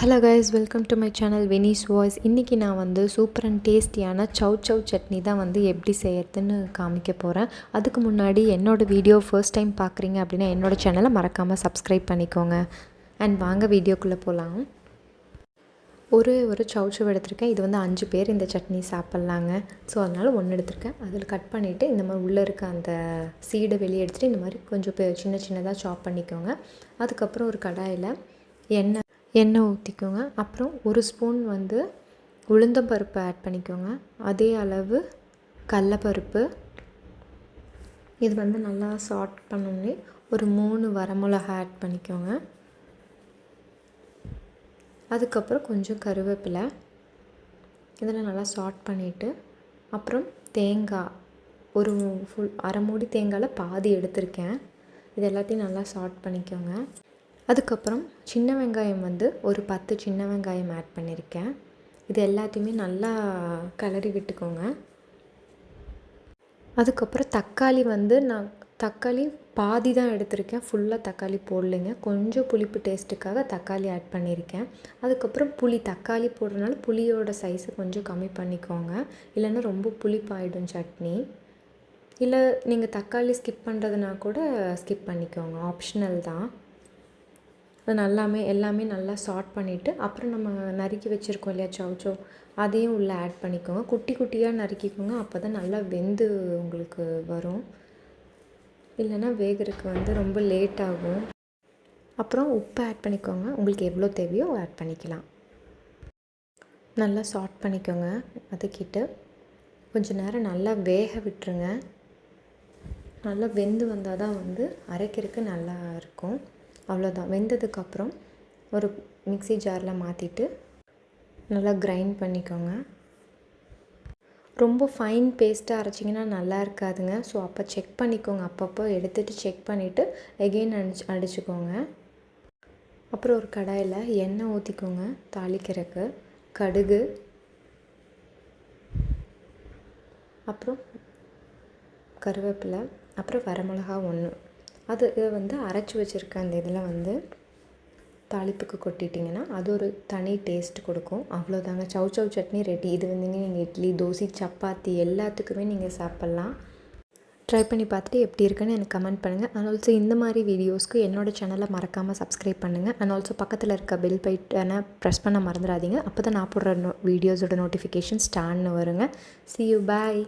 Hello guys, welcome to my channel Vini's voice. இன்றைக்கி நான் வந்து சூப்பர் அண்ட் டேஸ்டியான சவ் சவ் சட்னி தான் வந்து எப்படி செய்யறதுன்னு காமிக்க போகிறேன். அதுக்கு முன்னாடி என்னோடய வீடியோ ஃபர்ஸ்ட் டைம் பார்க்குறீங்க அப்படின்னா என்னோடய சேனலை மறக்காமல் சப்ஸ்கிரைப் பண்ணிக்கோங்க. அண்ட் வாங்க வீடியோக்குள்ளே போகலாம். ஒரு சவ் சவ் எடுத்திருக்கேன். இது வந்து 5 பேர் இந்த சட்னி சாப்பிட்லாங்க. ஸோ அதனால் 1 எடுத்திருக்கேன். அதில் கட் பண்ணிவிட்டு இந்த மாதிரி உள்ளே இருக்க அந்த சீடை வெளியே எடுத்துகிட்டு இந்த மாதிரி கொஞ்சம் சின்ன சின்னதாக சாப் பண்ணிக்கோங்க. அதுக்கப்புறம் ஒரு கடாயில் எண்ணெய் ஊற்றிக்கோங்க. அப்புறம் 1 ஸ்பூன் வந்து உளுந்தம்பருப்பு ஆட் பண்ணிக்கோங்க. அதே அளவு கடலப்பருப்பு. இது வந்து நல்லா சாட் பண்ணோன்னே ஒரு 3 வரமிளகா ஆட் பண்ணிக்கோங்க. அதுக்கப்புறம் கொஞ்சம் கருவேப்பிலை. இதெல்லாம் நல்லா சாட் பண்ணிவிட்டு அப்புறம் தேங்காய் ஒரு அரை மூடி தேங்காயில் பாதி எடுத்திருக்கேன். இது எல்லாத்தையும் நல்லா சாட் பண்ணிக்கோங்க. அதுக்கப்புறம் சின்ன வெங்காயம் வந்து ஒரு 10 சின்ன வெங்காயம் ஆட் பண்ணியிருக்கேன். இது எல்லாத்தையுமே நல்லா கிளறி விட்டுக்கோங்க. அதுக்கப்புறம் தக்காளி வந்து நான் பாதி தான் எடுத்திருக்கேன். ஃபுல்லாக தக்காளி போடலைங்க. கொஞ்சம் புளிப்பு டேஸ்ட்டுக்காக தக்காளி ஆட் பண்ணியிருக்கேன். அதுக்கப்புறம் தக்காளி போடுறதுனால புளியோட சைஸை கொஞ்சம் கம்மி பண்ணிக்கோங்க. இல்லைன்னா ரொம்ப புளிப்பாயிடும் சட்னி. இல்லை நீங்கள் தக்காளி ஸ்கிப் பண்ணுறதுனா கூட ஸ்கிப் பண்ணிக்கோங்க, ஆப்ஷனல் தான். அது எல்லாமே நல்லா சாட் பண்ணிவிட்டு அப்புறம் நம்ம நறுக்கி வச்சுருக்கோம் இல்லையா சவ் சவ், அதையும் உள்ளே ஆட் பண்ணிக்கோங்க. குட்டி குட்டியாக நறுக்கிக்கோங்க. அப்போ தான் நல்லா வெந்து உங்களுக்கு வரும். இல்லைன்னா வேகிறதுக்கு வந்து ரொம்ப லேட் ஆகும். அப்புறம் உப்பு ஆட் பண்ணிக்கோங்க. உங்களுக்கு எவ்வளோ தேவையோ ஆட் பண்ணிக்கலாம். நல்லா சாட் பண்ணிக்கோங்க. அதுக்கிட்ட கொஞ்சம் நேரம் நல்லா வேக விட்டுருங்க. நல்லா வெந்து வந்தால் தான் வந்து அரைக்கிறதுக்கு நல்லா இருக்கும். அவ்வளோதான். வெந்ததுக்கப்புறம் ஒரு மிக்ஸி ஜாரில் மாற்றிட்டு நல்லா கிரைண்ட் பண்ணிக்கோங்க. ரொம்ப ஃபைன் பேஸ்ட்டாக அரைச்சிங்கன்னா நல்லா இருக்காதுங்க. ஸோ அப்போ செக் பண்ணிக்கோங்க. அப்பப்போ எடுத்துகிட்டு செக் பண்ணிவிட்டு எகெயின் அடிச்சுக்கோங்க. அப்புறம் ஒரு கடாயில் எண்ணெய் ஊற்றிக்கோங்க. தாளிக்கிறதுக்கு கடுகு, அப்புறம் கருவேப்பிலை, அப்புறம் வரமிளகா 1. இதை வந்து அரைச்சி வச்சுருக்க அந்த இதில் வந்து தாளிப்புக்கு கொட்டிட்டிங்கன்னா அது ஒரு தனி டேஸ்ட் கொடுக்கும். அவ்வளோதாங்க, சவ் சவ் சட்னி ரெடி. இது வந்து நீங்கள் இட்லி, தோசை, சப்பாத்தி எல்லாத்துக்குமே நீங்கள் சாப்பிட்லாம். ட்ரை பண்ணி பார்த்துட்டு எப்படி இருக்குன்னு எனக்கு கமெண்ட் பண்ணுங்கள். அண்ட் ஆல்சோ இந்த மாதிரி வீடியோஸ்க்கு என்னோடய சேனலை மறக்காமல் சப்ஸ்கிரைப் பண்ணுங்கள். அண்ட் ஆல்சோ பக்கத்தில் இருக்க பெல் பட்டனை ப்ரெஸ் பண்ண மறந்துடாதீங்க. அப்போ தான் நான் போடுற வீடியோஸோட நோட்டிஃபிகேஷன் ஸ்டார்ட்னு வருங்க. See you, bye.